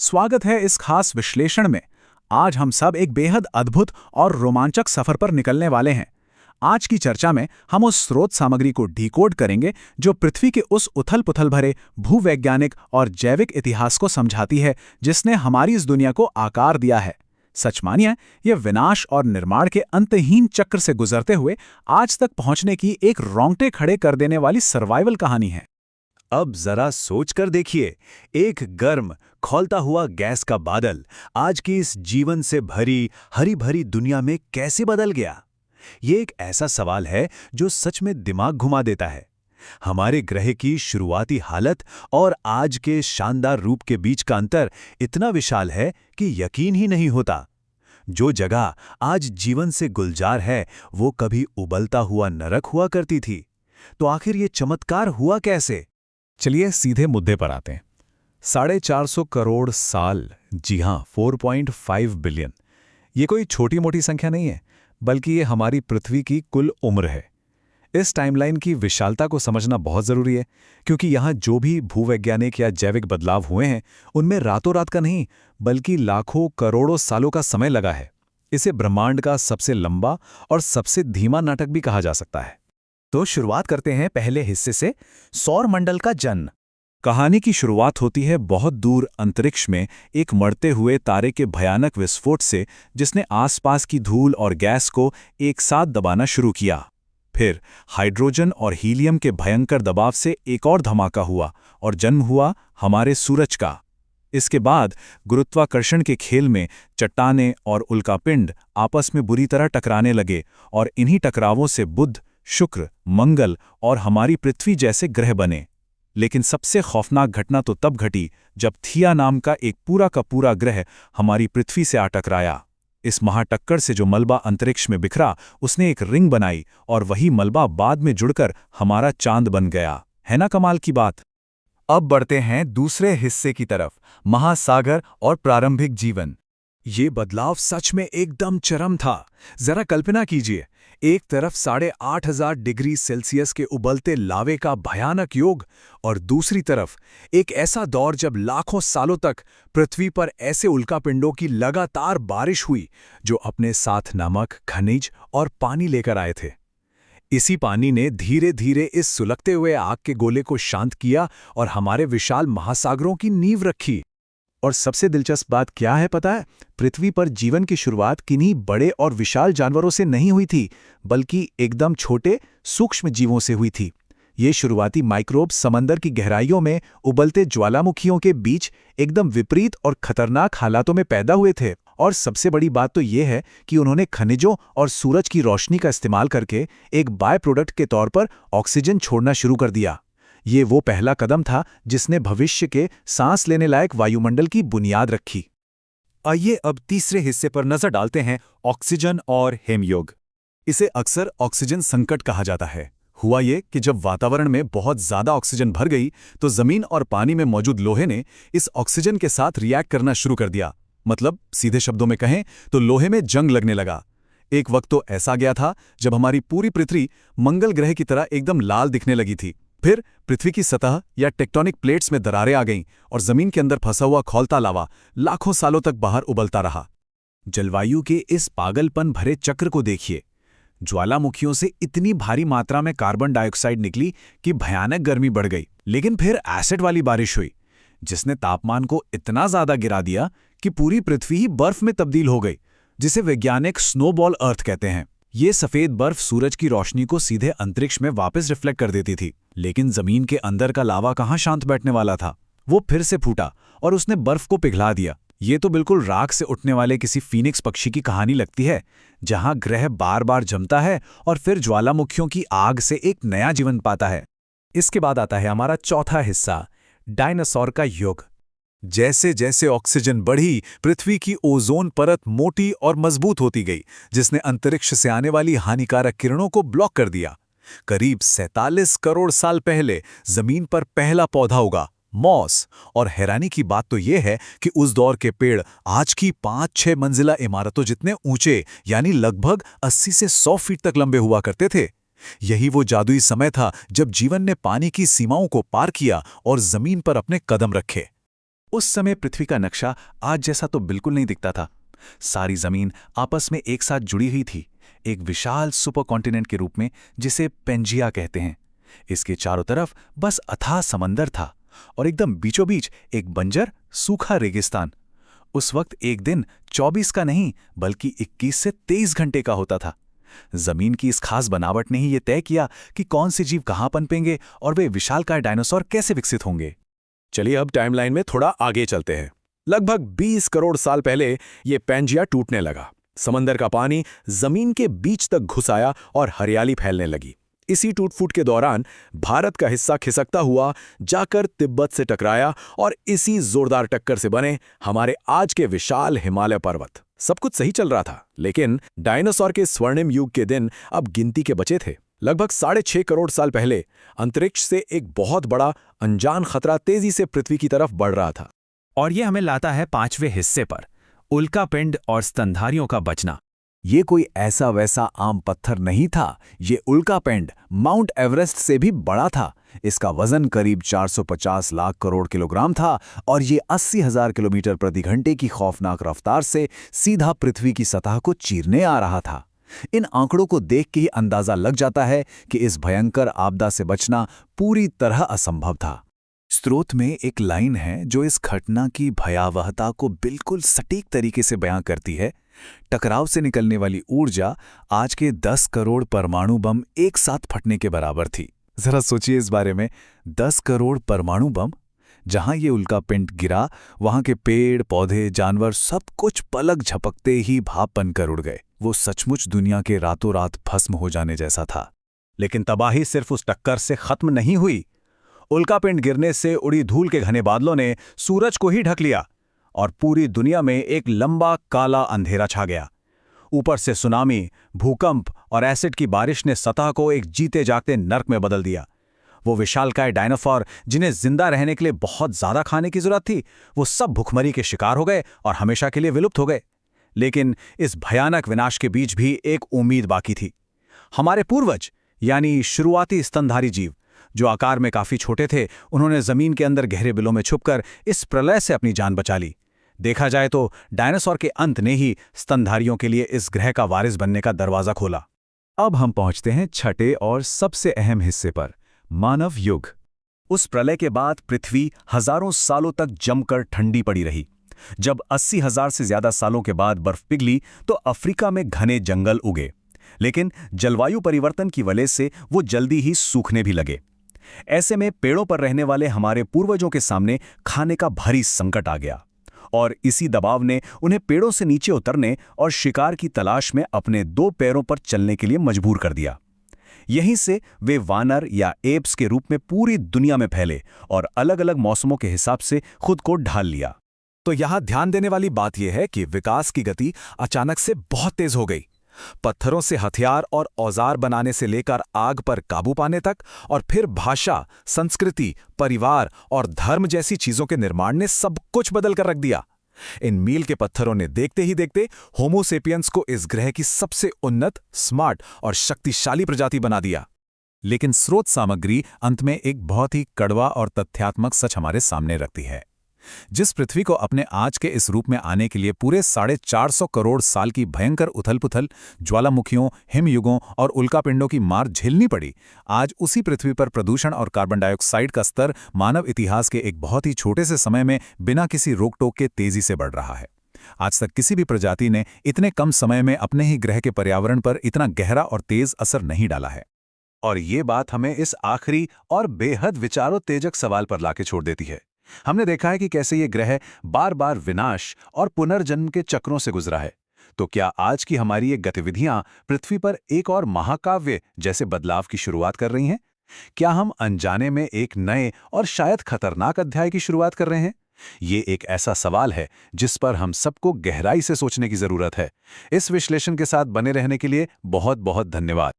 स्वागत है इस खास विश्लेषण में। आज हम सब एक बेहद अद्भुत और रोमांचक सफर पर निकलने वाले हैं। आज की चर्चा में हम उस स्रोत सामग्री को डिकोड करेंगे जो पृथ्वी के उस उथल-पुथल भरे भूवैज्ञानिक और जैविक इतिहास को समझाती है जिसने हमारी इस दुनिया को आकार दिया है। सच मानिए, यह विनाश और निर्माण के अंतहीन चक्र से गुजरते हुए आज तक पहुंचने की एक रोंगटे खड़े कर देने वाली सर्वाइवल कहानी है। अब जरा सोच कर देखिए, एक गर्म खौलता हुआ गैस का बादल आज की इस जीवन से भरी हरी भरी दुनिया में कैसे बदल गया। ये एक ऐसा सवाल है जो सच में दिमाग घुमा देता है। हमारे ग्रह की शुरुआती हालत और आज के शानदार रूप के बीच का अंतर इतना विशाल है कि यकीन ही नहीं होता। जो जगह आज जीवन से गुलजार है, वो कभी उबलता हुआ नरक हुआ करती थी। तो आखिर ये चमत्कार हुआ कैसे? चलिए सीधे मुद्दे पर आते हैं। 450 करोड़ साल, जी हाँ, 4.5 बिलियन। ये कोई छोटी मोटी संख्या नहीं है, बल्कि ये हमारी पृथ्वी की कुल उम्र है। इस टाइमलाइन की विशालता को समझना बहुत ज़रूरी है, क्योंकि यहाँ जो भी भूवैज्ञानिक या जैविक बदलाव हुए हैं, उनमें रातों रात का नहीं, बल्कि लाखों करोड़ों सालों का समय लगा है। इसे ब्रह्मांड का सबसे लंबा और सबसे धीमा नाटक भी कहा जा सकता है। तो शुरुआत करते हैं पहले हिस्से से, सौरमंडल का जन्म। कहानी की शुरुआत होती है बहुत दूर अंतरिक्ष में एक मरते हुए तारे के भयानक विस्फोट से, जिसने आसपास की धूल और गैस को एक साथ दबाना शुरू किया। फिर हाइड्रोजन और हीलियम के भयंकर दबाव से एक और धमाका हुआ और जन्म हुआ हमारे सूरज का। इसके बाद गुरुत्वाकर्षण के खेल में चट्टानें और उल्कापिंड आपस में बुरी तरह टकराने लगे और इन्हीं टकरावों से बुध, शुक्र, मंगल और हमारी पृथ्वी जैसे ग्रह बने। लेकिन सबसे खौफनाक घटना तो तब घटी जब थिया नाम का एक पूरा का पूरा ग्रह हमारी पृथ्वी से आ टकराया। इस महाटक्कर से जो मलबा अंतरिक्ष में बिखरा, उसने एक रिंग बनाई और वही मलबा बाद में जुड़कर हमारा चांद बन गया। है ना कमाल की बात? अब बढ़ते हैं दूसरे हिस्से की तरफ, महासागर और प्रारंभिक जीवन। ये बदलाव सच में एकदम चरम था। जरा कल्पना कीजिए, एक तरफ 8,500 डिग्री सेल्सियस के उबलते लावे का भयानक योग और दूसरी तरफ एक ऐसा दौर जब लाखों सालों तक पृथ्वी पर ऐसे उल्कापिंडों की लगातार बारिश हुई जो अपने साथ नमक, खनिज और पानी लेकर आए थे। इसी पानी ने धीरे धीरे इस सुलगते हुए आग के गोले को शांत किया और हमारे विशाल महासागरों की नींव रखी। और सबसे दिलचस्प बात क्या है पता है? पृथ्वी पर जीवन की शुरुआत किन्हीं बड़े और विशाल जानवरों से नहीं हुई थी, बल्कि एकदम छोटे सूक्ष्म जीवों से हुई थी। ये शुरुआती माइक्रोब्स समंदर की गहराइयों में उबलते ज्वालामुखियों के बीच एकदम विपरीत और खतरनाक हालातों में पैदा हुए थे। और सबसे बड़ी बात तो ये है कि उन्होंने खनिजों और सूरज की रोशनी का इस्तेमाल करके एक बाय प्रोडक्ट के तौर पर ऑक्सीजन छोड़ना शुरू कर दिया। ये वो पहला कदम था जिसने भविष्य के सांस लेने लायक वायुमंडल की बुनियाद रखी। आइए अब तीसरे हिस्से पर नजर डालते हैं, ऑक्सीजन और हिमयुग। इसे अक्सर ऑक्सीजन संकट कहा जाता है। हुआ ये कि जब वातावरण में बहुत ज्यादा ऑक्सीजन भर गई तो जमीन और पानी में मौजूद लोहे ने इस ऑक्सीजन के साथ रिएक्ट करना शुरू कर दिया। मतलब सीधे शब्दों में कहें तो लोहे में जंग लगने लगा। एक वक्त तो ऐसा गया था जब हमारी पूरी पृथ्वी मंगल ग्रह की तरह एकदम लाल दिखने लगी थी। फिर पृथ्वी की सतह या टेक्टोनिक प्लेट्स में दरारें आ गईं और जमीन के अंदर फंसा हुआ खौलता लावा लाखों सालों तक बाहर उबलता रहा। जलवायु के इस पागलपन भरे चक्र को देखिए। ज्वालामुखियों से इतनी भारी मात्रा में कार्बन डाइऑक्साइड निकली कि भयानक गर्मी बढ़ गई। लेकिन फिर एसिड वाली बारिश हुई, जिसने तापमान को इतना ज्यादा गिरा दिया कि पूरी पृथ्वी ही बर्फ में तब्दील हो गई, जिसे वैज्ञानिक स्नोबॉल अर्थ कहते हैं। ये सफेद बर्फ सूरज की रोशनी को सीधे अंतरिक्ष में वापस रिफ्लेक्ट कर देती थी। लेकिन जमीन के अंदर का लावा कहाँ शांत बैठने वाला था। वो फिर से फूटा और उसने बर्फ को पिघला दिया। ये तो बिल्कुल राख से उठने वाले किसी फीनिक्स पक्षी की कहानी लगती है, जहां ग्रह बार बार जमता है और फिर ज्वालामुखियों की आग से एक नया जीवन पाता है। इसके बाद आता है हमारा चौथा हिस्सा, डायनासोर का युग। जैसे जैसे ऑक्सीजन बढ़ी, पृथ्वी की ओजोन परत मोटी और मजबूत होती गई, जिसने अंतरिक्ष से आने वाली हानिकारक किरणों को ब्लॉक कर दिया। करीब 47 करोड़ साल पहले जमीन पर पहला पौधा उगा, मॉस। और हैरानी की बात तो यह है कि उस दौर के पेड़ आज की 5-6 मंजिला इमारतों जितने ऊंचे, यानी लगभग 80 से 100 फीट तक लंबे हुआ करते थे। यही वो जादुई समय था जब जीवन ने पानी की सीमाओं को पार किया और जमीन पर अपने कदम रखे। उस समय पृथ्वी का नक्शा आज जैसा तो बिल्कुल नहीं दिखता था। सारी जमीन आपस में एक साथ जुड़ी हुई थी, एक विशाल सुपर कॉन्टिनेंट के रूप में, जिसे पेंजिया कहते हैं। इसके चारों तरफ बस अथाह समंदर था और एकदम बीचों बीच एक बंजर सूखा रेगिस्तान। उस वक्त एक दिन 24 का नहीं बल्कि 21 से 23 घंटे का होता था। जमीन की इस खास बनावट ने ही ये तय किया कि कौन से जीव कहां पनपेंगे और वे विशालकाय डायनासोर कैसे विकसित होंगे। चलिए अब टाइमलाइन में थोड़ा आगे चलते हैं। लगभग 20 करोड़ साल पहले ये पेंजिया टूटने लगा। समंदर का पानी जमीन के बीच तक घुस आया और हरियाली फैलने लगी। इसी टूट-फूट के दौरान भारत का हिस्सा खिसकता हुआ जाकर तिब्बत से टकराया और इसी जोरदार टक्कर से बने हमारे आज के विशाल हिमालय पर्वत। सब कुछ सही चल रहा था, लेकिन डायनासोर के स्वर्णिम युग के दिन अब गिनती के बचे थे। लगभग 6.5 करोड़ साल पहले अंतरिक्ष से एक बहुत बड़ा अनजान खतरा तेजी से पृथ्वी की तरफ बढ़ रहा था। और ये हमें लाता है 5वें हिस्से पर, उल्कापिंड और स्तनधारियों का बचना। ये कोई ऐसा वैसा आम पत्थर नहीं था। ये उल्कापिंड माउंट एवरेस्ट से भी बड़ा था। इसका वजन करीब 450 लाख करोड़ किलोग्राम था और ये 80,000 किलोमीटर प्रति घंटे की खौफनाक रफ्तार से सीधा पृथ्वी की सतह को चीरने आ रहा था। इन आंकड़ों को देख के ही अंदाजा लग जाता है कि इस भयंकर आपदा से बचना पूरी तरह असंभव था। स्रोत में एक लाइन है जो इस घटना की भयावहता को बिल्कुल सटीक तरीके से बयां करती है। टकराव से निकलने वाली ऊर्जा आज के 10 करोड़ परमाणु बम एक साथ फटने के बराबर थी। जरा सोचिए इस बारे में, 10 करोड़ परमाणु बम। जहां ये उल्कापिंड गिरा, वहां के पेड़ पौधे जानवर सब कुछ पलक झपकते ही भाप बनकर उड़ गए। वो सचमुच दुनिया के रातों रात भस्म हो जाने जैसा था। लेकिन तबाही सिर्फ उस टक्कर से खत्म नहीं हुई। उल्कापिंड गिरने से उड़ी धूल के घने बादलों ने सूरज को ही ढक लिया और पूरी दुनिया में एक लंबा काला अंधेरा छा गया। ऊपर से सुनामी, भूकंप और एसिड की बारिश ने सतह को एक जीते जागते नर्क में बदल दिया। वो विशालकाय डायनासोर जिन्हें जिंदा रहने के लिए बहुत ज्यादा खाने की जरूरत थी, वो सब भुखमरी के शिकार हो गए और हमेशा के लिए विलुप्त हो गए। लेकिन इस भयानक विनाश के बीच भी एक उम्मीद बाकी थी। हमारे पूर्वज यानी शुरुआती स्तनधारी जीव, जो आकार में काफी छोटे थे, उन्होंने जमीन के अंदर गहरे बिलों में छुपकर इस प्रलय से अपनी जान बचा ली। देखा जाए तो डायनासोर के अंत ने ही स्तनधारियों के लिए इस ग्रह का वारिस बनने का दरवाजा खोला। अब हम पहुंचते हैं छठे और सबसे अहम हिस्से पर, मानव युग। उस प्रलय के बाद पृथ्वी हजारों सालों तक जमकर ठंडी पड़ी रही। जब 80,000 से ज्यादा सालों के बाद बर्फ पिघली तो अफ्रीका में घने जंगल उगे, लेकिन जलवायु परिवर्तन की वजह से वो जल्दी ही सूखने भी लगे। ऐसे में पेड़ों पर रहने वाले हमारे पूर्वजों के सामने खाने का भारी संकट आ गया और इसी दबाव ने उन्हें पेड़ों से नीचे उतरने और शिकार की तलाश में अपने 2 पैरों पर चलने के लिए मजबूर कर दिया। यहीं से वे वानर या एप्स के रूप में पूरी दुनिया में फैले और अलग-अलग मौसमों के हिसाब से खुद को ढाल लिया। तो यहां ध्यान देने वाली बात यह है कि विकास की गति अचानक से बहुत तेज हो गई। पत्थरों से हथियार और औजार बनाने से लेकर आग पर काबू पाने तक, और फिर भाषा, संस्कृति, परिवार और धर्म जैसी चीजों के निर्माण ने सब कुछ बदल कर रख दिया। इन मील के पत्थरों ने देखते ही देखते होमो सेपियंस को इस ग्रह की सबसे उन्नत, स्मार्ट और शक्तिशाली प्रजाति बना दिया। लेकिन स्रोत सामग्री अंत में एक बहुत ही कड़वा और तथ्यात्मक सच हमारे सामने रखती है। जिस पृथ्वी को अपने आज के इस रूप में आने के लिए पूरे 450 करोड़ साल की भयंकर उथल-पुथल, ज्वालामुखियों, हिमयुगों और उल्कापिंडों की मार झेलनी पड़ी, आज उसी पृथ्वी पर प्रदूषण और कार्बन डाइऑक्साइड का स्तर मानव इतिहास के एक बहुत ही छोटे से समय में बिना किसी रोक-टोक के तेजी से बढ़ रहा है। आज तक किसी भी प्रजाति ने इतने कम समय में अपने ही ग्रह के पर्यावरण पर इतना गहरा और तेज असर नहीं डाला है। और ये बात हमें इस आखिरी और बेहद विचारोत्तेजक सवाल पर लाके छोड़ देती है। हमने देखा है कि कैसे ये ग्रह बार बार विनाश और पुनर्जन्म के चक्रों से गुजरा है। तो क्या आज की हमारी ये गतिविधियां पृथ्वी पर एक और महाकाव्य जैसे बदलाव की शुरुआत कर रही हैं? क्या हम अनजाने में एक नए और शायद खतरनाक अध्याय की शुरुआत कर रहे हैं? ये एक ऐसा सवाल है जिस पर हम सबको गहराई से सोचने की जरूरत है। इस विश्लेषण के साथ बने रहने के लिए बहुत बहुत धन्यवाद।